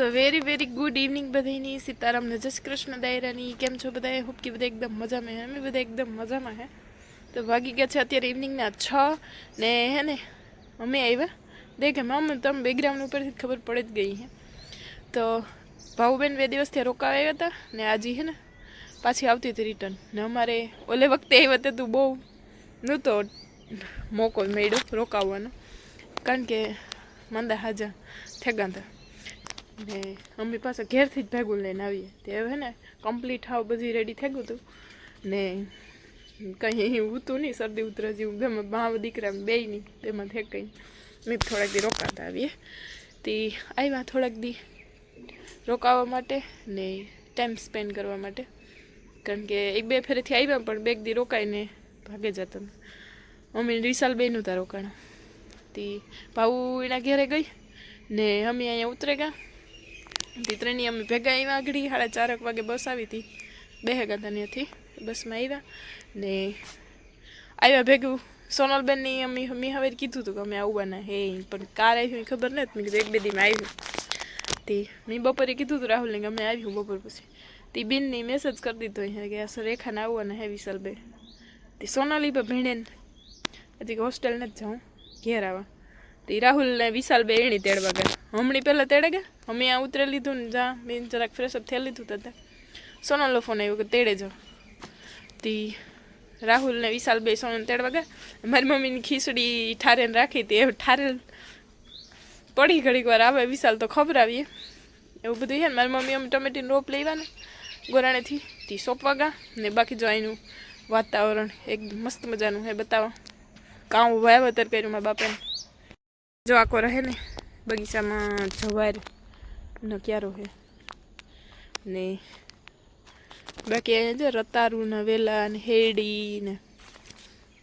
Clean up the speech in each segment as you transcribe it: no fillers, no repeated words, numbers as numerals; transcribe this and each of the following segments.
Very very good evening बधाई सीताराम ने जय श्री कृष्ण दायरानी केम छो बधाई होप कि बधा एकदम मजा में है हमें बधा एकदम मजा में है। तो भागी गया है अत्यारे इवनिंग ना 6 ने है ने मम्मी आव्या देखे मम्मी तम बेकग्राउंड ऊपर थी खबर पड़ ज गई है। तो भाऊबेन 2 दिवस थी रोकाव्या था ने आज है ने पाછી આવતી હતી रिटर्न ने अमारे ओले वखते આવ્યા તે તું બહુ નહોતો મોકો મળ્યો રોકાવાનો કારણ કે મંદા હાજા થેગા હતા ને મમ્મી પાસે ઘેરથી જ ભેગું લઈને આવીએ તે હવે ને કમ્પ્લીટ હાવ બધી રેડી થઈ ગયું હતું ને કંઈ ઉતું નહીં શરદી ઉતરા જેવું ગમે મા દીકરા બેયની તેમાં થે કંઈ મેં થોડાક દી રોકાતા આવીએ તે આવ્યા થોડાક દી રોકાવા માટે ને ટાઈમ સ્પેન્ડ કરવા માટે કારણ કે 1-2 ફેરેથી આવ્યા પણ 2 દી રોકાઈને ભાગે જતા મમ્મી વિશાલ બેનું તા રોકાણા તે ભાઉ એના ઘેરે ગઈ ને અમે અહીંયા ઉતરે ગયા ત્રણેય અમે ભેગા આવ્યા આગળ 4:30 વાગે બસ આવી હતી બેહેગા હતા ત્યાંથી બસમાં આવ્યા ને આવ્યા ભેગું સોનલબેનની મેં હવે કીધું હતું કે અમે આવવાના હે પણ કાર આવી ખબર નથી મેં કીધું 1-2 દીમાં આવ્યું તે મેં બપોરે કીધું હતું રાહુલને કે અમે આવ્યું બપોર પછી તે બેનને મેસેજ કરી દીધો કે સર રેખાને આવવાના હે વિશાલબેન તે સોનાલી પર ભીણે હજી હોસ્ટેલ નથી જાઉં ઘેર આવવા તે રાહુલ ને વિશાલ બે એણી તેડવા ગયા હમણાં પહેલાં તેડે ગયા અમે આ ઉતરે લીધું ને જા મેં જરાક ફ્રેશઅપ થઈ લીધું હતા સોનલનો ફોન આવ્યો કે તેડે જાઓ તે રાહુલ ને વિશાલ બે સોનલ તેડવા ગયા મારી મમ્મીની ખીચડી ઠારેને રાખી હતી એ ઠારેલ પડી ઘડીક વાર આવે વિશાલ તો ખબર આવીએ એવું બધું છે ને મારી મમ્મી અમે ટમેટીનો રોપ લેવા ને ગોરાણેથી તે સોંપવા ગયા ને બાકી જો અહીંનું વાતાવરણ એકદમ મસ્ત મજાનું હે બતાવો કામ વાવેતર કર્યું મારા બાપાને જો આખો રહે ને બગીચામાં જવાર ન ક્યારો હે ને બાકી અહીંયા જો રતારું ને વેલા ને હેડી ને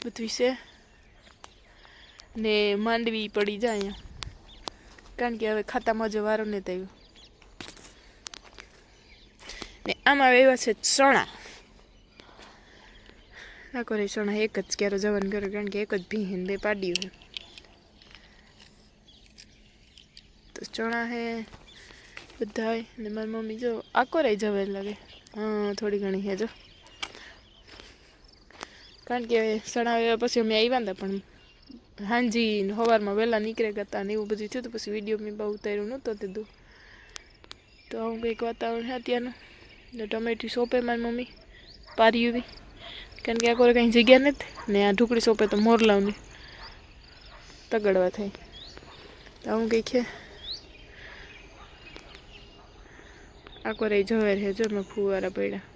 બધું છે ને માંડવી પડી જાય અહીંયા કારણ કે હવે ખાતામાં જ વારો ને થયું ને આમાં એવા છે ચણા ના કરે ચણા એક જ ક્યારો જવાનું કરે કારણ કે એક જ ભીહીને 2 પાડ્યું છે તો ચણા હે બધા ને મારી મમ્મી જો આકો રહી જવે લાગે હા થોડી ઘણી હે જો કારણ કે ચણા આવ્યા પછી અમે આવ્યા હતા પણ હાંજી સવારમાં વહેલા નીકળે ગયા ને એવું બધું થયું તો પછી વિડીયો મેં બહુ ઉતાર્યું નહોતો દીધું તો આવું કંઈક વાતાવરણ છે અત્યારનું ને ટમેટી સોંપે મારી મમ્મી પારી બી કારણ કે આ કોઈ કંઈ જગ્યા નથી ને આ ઢુકડી સોંપે તો મોરલાવની તગડવા થાય તો આવું કંઈક છે આકો રહી જવેર હે જો મેં ફુવારા પડ્યા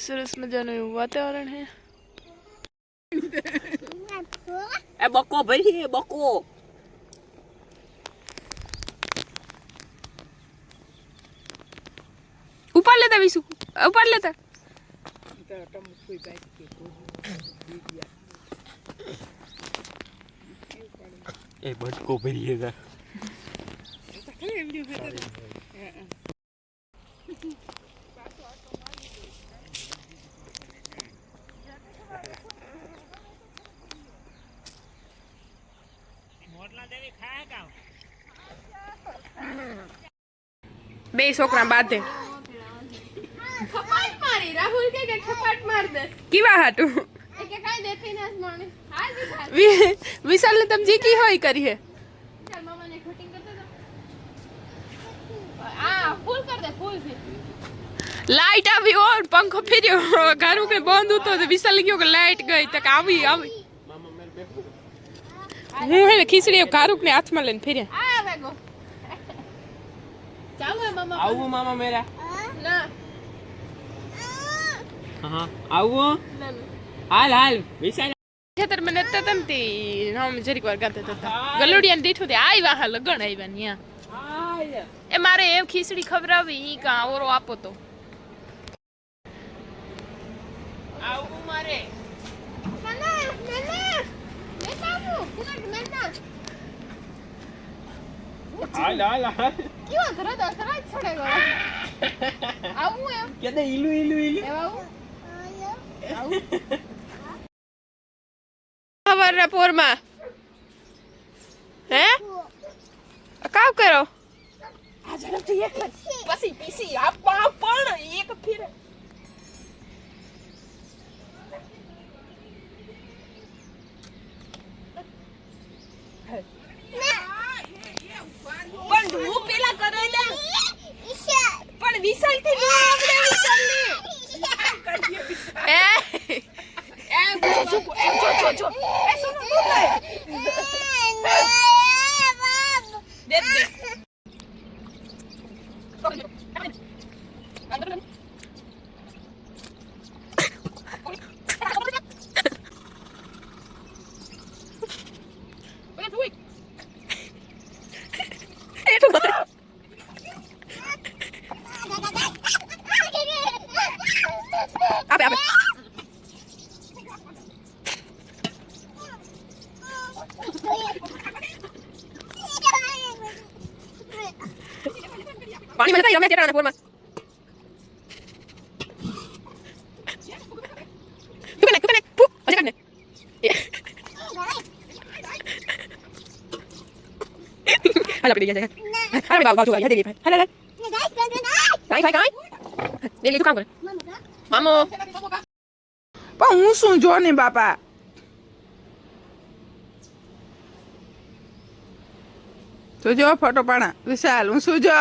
સરસ મજાનું એવું વાતાવરણ હે એ બકો ભાઈ બકો ઉપાડ લેતા વિસુ ઉપાડ લેતા એ બટકો ભરીએ તા બે છોકરા બાધે ખપાટ મારી રાહુલ કે ખપાટ માર દે કેવા હાટું એ કે કાઈ દેખી ના મને હાલ દીધા વિશાલ ને તમ જી કી હોય કરી હે ચાલ મામાને શૂટિંગ કરતો તો આ ફૂલ કર દે ફૂલ થી લાઈટ આવી ઓર પંખો ફેર્યો ઘરું કે બંધ હતો તો વિશાલ ગયો કે લાઈટ ગઈ તો આવી આવી મામા મેર હું હે ને ખીચડી કારુક ને હાથમાં લઈને ફેર્યા આ વેગો ચાલો મમ્મા આવું મામા મેરા ના હા આવું ના હાલ હાલ વિશાલ ખેતર મને નતા તમતી નામ જરીક વાર ગાતા હતા ગલુડિયા દીઠું તે આવ્યા હા લગણ આવ્યા ન્યા હાલ એ મારે એ ખીચડી ખવડાવી ઈ કા ઓરો આપો તો આવું મારે નાના નાના મે બાબુ ફૂટ નાના હાલ હાલ હાલ ક્યો ધરો તો સરાજ છોડે ગયો આવું એમ કે દે ઈલુ ઈલુ ઈલુ એ બાબુ આવું સવારના પોરમાં હે કાવ કરો આ ઝડપથી એક પછી પીસી આપા પણ એક ફેર પણ હું પેલા કરે ને પણ વિશાલ થી ન આવડે વિશાલ ને એ જો એ સુનો તું દે દે આપે આપે પાણી મને રમે તેરા પોરમાં તું કને પુ હજે કને હાલ આપી દે જાય હાલ બાબા જો યાદ દે હાલ હાલ કાઈ કાઈ કાઈ દે લે તું કામ કર મામો પણ હું શું જો ને બાપા તો જો ફોટો પાણા વિશાલ હું શું જો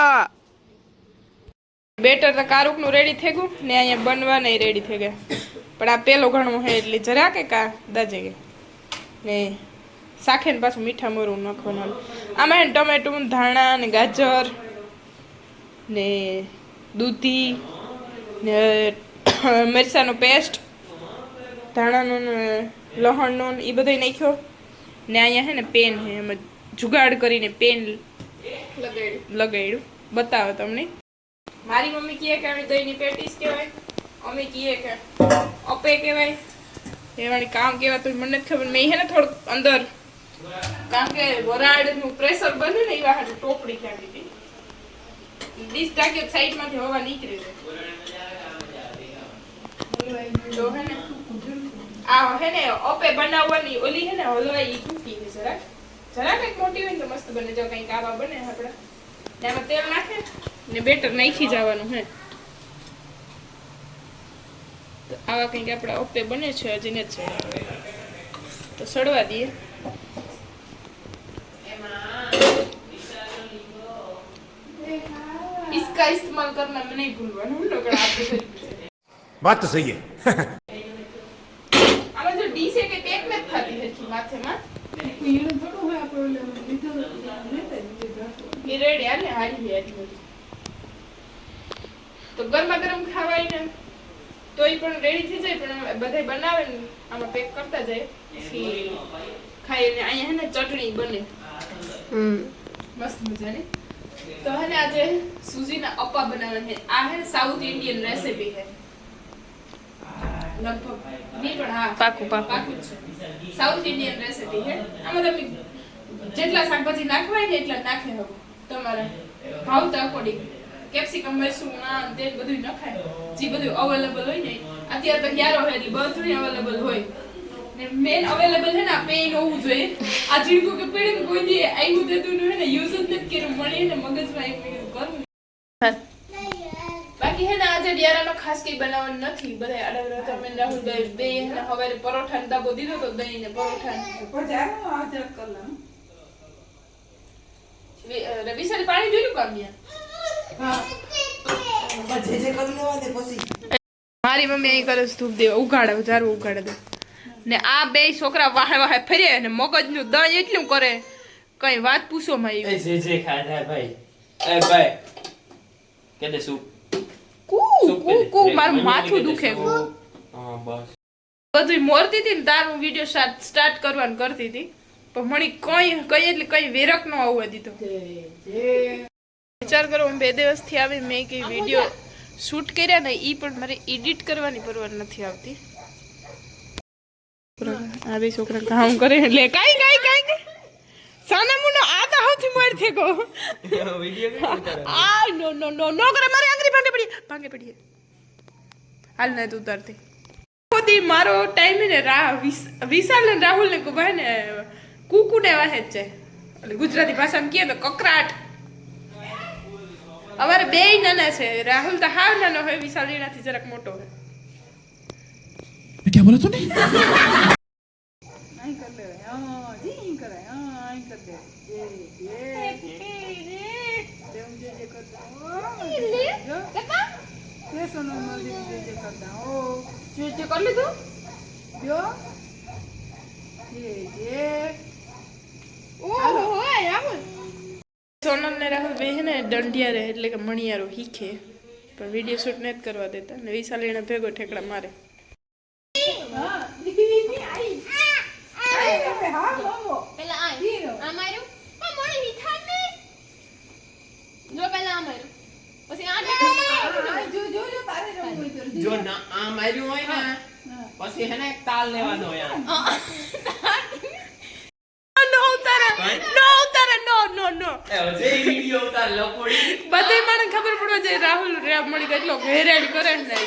બેટર તો કારુક નું રેડી થઈ ગયું ને અહીંયા બનવા નહીં રેડી થઈ ગયા પણ આ પેલો ઘણું હે એટલે જરા કે કા દાજે કે ને શાખે ને પાછું મીઠા મરવું નાખવાનું આમાં હે ને ટમેટું ધાણા ને ગાજર ને દૂધી ને મરચાંનો પેસ્ટ ધાણાનું ને લસણનું એ બધું નાખ્યો ને અહીંયા હે ને પેન હે એમ જુગાડ કરીને પેન લગાડ્યું બતાવો તમને મારી મમ્મી કહે કે આને દહીંની પેટીસ કહેવાય અમે કહીએ કે અપે કહેવાય એવાળી કામ કહેવાતું મને નથી ખબર મેં હે ને થોડુંક અંદર કારણ કે વરાળનું પ્રેશર બને ને એવા હાટુ ટોપડી કાઢી હતી ડીશ ટાંકી સાઈડમાંથી હવા નીકળી જાય તો હે ને આ હે ને અપે બનાવવાની ઓલી હે ને હલવાઈ ઈ તૂટી છે જરાક કંઈક મોટી હોય ને તો મસ્ત બને જો કંઈક આવા બને આપણે એમાં તેલ નાખે ને બેટર નાખી જવાનું હે તો આવા કંઈક આપણે અપે બને છે હજી ને છે તો સડવા દઈએ इसका इस्तेमाल करना मैं नहीं भूलवाना हम लोग आपको बात तो सही है आमा जो डी से के पेट में खाती है की माथे में ये रेडी है ने हारी है तो गरमा गरम खावाय ने तोय पण रेडी થઈ જાય પણ બધાય બનાવે ને આમાં પેક કરતા જાય ખાય ને અહીંયા હે ને ચટણી બને મસ્ત મજાની तो है ना आज सूजी ना अप्पा बनाना है आ है साउथ इंडियन रेसिपी है लगभग नहीं पण हां पाकू साउथ इंडियन रेसिपी है आમાં તમે જેટલા શાકભાજી નાખવાય ને એટલા નાખે હવે તમારા ભાવતા અકોર્ડિંગ કેપ્સિકમ મરચું ના તે બધું નખાય જે બધું અવેલેબલ હોય ને અત્યારે તો યારો હે એટલે બધું અવેલેબલ હોય ને મેન અવેલેબલ है ना પેન હોવું જોઈએ આ જીડકો કે પેડે કોઈ દી આવ્યું દેતું ને ને યુઝ જ નથી કર્યું મને ને મગજમાં આવ્યું કરું બાકી है ना આજે ડિયારાનો ખાસ કઈ બનાવવાનું નથી બધા આડા તમે રાહુલ બે હે ને હવારે પરોઠા ને દાબો દીધો તો દહીં ને પરોઠા બજારો હાજર કરલામ રવિશાલ પાણી જોયું કામ્યા હા બજે જે કરી લેવા દે પછી મારી મમ્મી અહીં કરે ધૂપ દે ઉગાડે જારું ઉગાડે દે ને આ બે છોકરા વાહે વાહે ફરે અને મગજનું દહીં એટલું કરે કઈ વાત પૂછો માં એ જે ખાધા ભાઈ એ ભાઈ કે દે સૂપ કુ મારું માથું દુખે હા બસ બધું મોરતી હતી ને તારું વિડીયો સ્ટાર્ટ કરવાનું કરતી હતી પણ મને કઈ એટલે કઈ વેરક નો આવવા દીધો વિચાર કરો 2 દિવસથી આવી મેં કઈ વિડીયો શૂટ કર્યા ને ઈ પણ મારે એડિટ કરવાની પરવાર નથી આવતી આ બે છોકરા કામ કરે એટલે કાઈ સાના મુનો આ તો હૌથી માર થેગો વિડિયો કે આ નો કરે મારે આંગળી ભાંગે પડી હાલ ને તું ઉતારતી ખુદી મારો ટાઈમ ને વિશાલ ને રાહુલ ને ભાઈ ને કુકુ ને વાહે જ છે એટલે ગુજરાતી ભાષામાં કહે તો કકરાટ અમારે બે નાના છે રાહુલ તો હાવ નાનો હોય વિશાલ એનાથી જરાક મોટો હોય क्या बोला तूने कर લીધું સોનલ ને રાહુલ બે છે ને દંડિયા રહે એટલે કે મણિયારો શીખે પણ વિડીયો શૂટ નથી કરવા દેતા ને વિશાલ એને ભેગો ઠેકડા મારે પેલા આ માર્યું પણ મને હિખાડ ને જો પેલા આ માર્યું પછી આ જો ના આ માર્યું હોય ને પછી હેને એક તાલ લેવાનો યાર નો એ જે વિડિયો ઉતાર લપોડી બધે મને ખબર પડવા જાય રાહુલ રેપ મળી ગયો એટલો હેરાન કરે ને